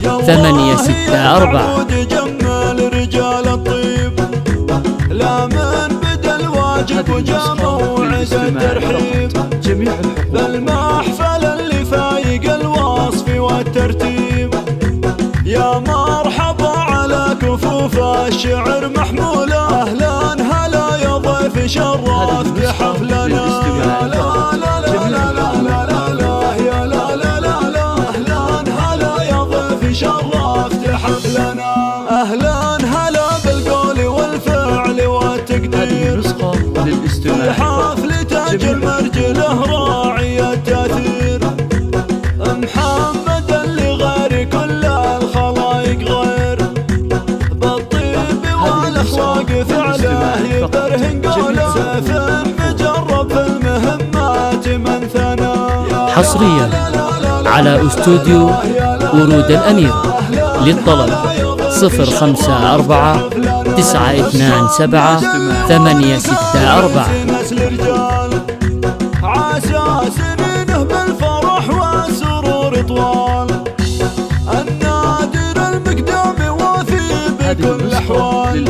864. جمال رجال الطيب لا من بدا الواجب وجا موعد الترحيب بالمحفل اللي فايق الوصف والترتيب. يا مرحبا على كفوف الشعر محمولة أهلا هلا يا ضيف شرفت حفلنا. يا لا لا لا لا لا لا لا يا لا لا لا لا أهلا هلا يا ضيف شرفت حفلنا. أهلا هلا بالقول والفعل والتقدير في حفل تاج المرجله راعي التأثير. محمد اللي غير كل الخلايق غير بالطيب والاخلاق فعله يبرهن قوله سيف مجرب في المهمات من ثنى. حصريا على استوديو ورود الأمير. للطلب 054 927 864. عسى سنينه بالفرح والسرور طوال النادر المقدام وافي بكل الأحوال.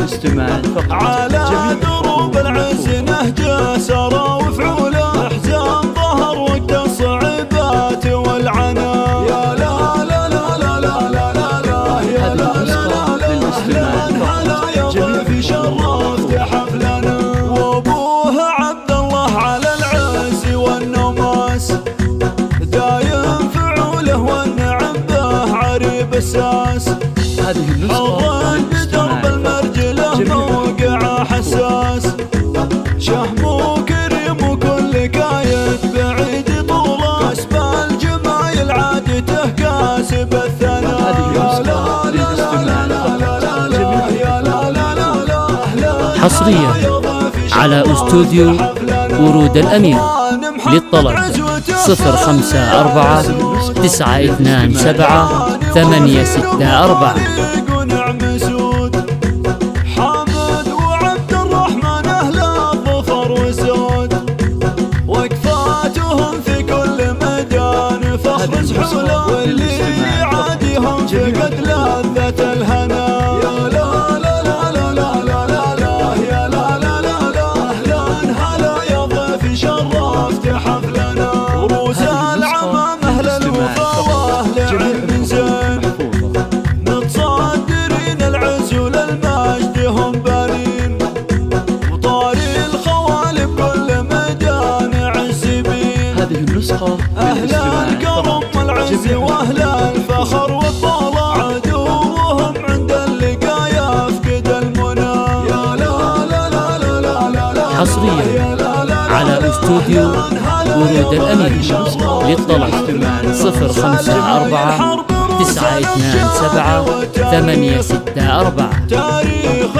على دروب العز نهجه سرى وفعوله احزان ظهر وقت الصعوبات والعنا. يا لا لا لا لا لا لا لا لا يا لا لا لا لا أهلا هلا يا ضيف شرفت حفلنا. وابوه عبد الله على العز والنماس دايم فعوله والنعم به عريب الساس. حضن بدرب المرجله موقع حساس شهم وكريم وكل كايد بعيد طوله كسب الجمايل عادته كاسب الثناء. يا لا لا لا لا لا لا يا لا لا لا لا. حصريا على استوديو ورود الأمير. للطلب 054 927 864. حامد وعبد الرحمن أهل الظفر وسود وقفاتهم في كل ميدان فخر سحوله واللي يعاديهم فقد لذة الهنا. يا لا لا لا لا لا لا لا لا يا لا لا لا لا أهلا هلا يا ضيف شرفت حفلنا. روس العمام أهل الوفا وأهل علم زين متصدرين العز وللمجد هم بارين وطاري الخوالب كل ميدان عزبين. أهل الكرم والعز وأهل الفخر والطلع عدوهم عند اللقاء يفقد المنى. يا لا لا لا لا لا لا لا. حصريا على استوديو ورود الأمير. للطلب 054 927 864. تاريخ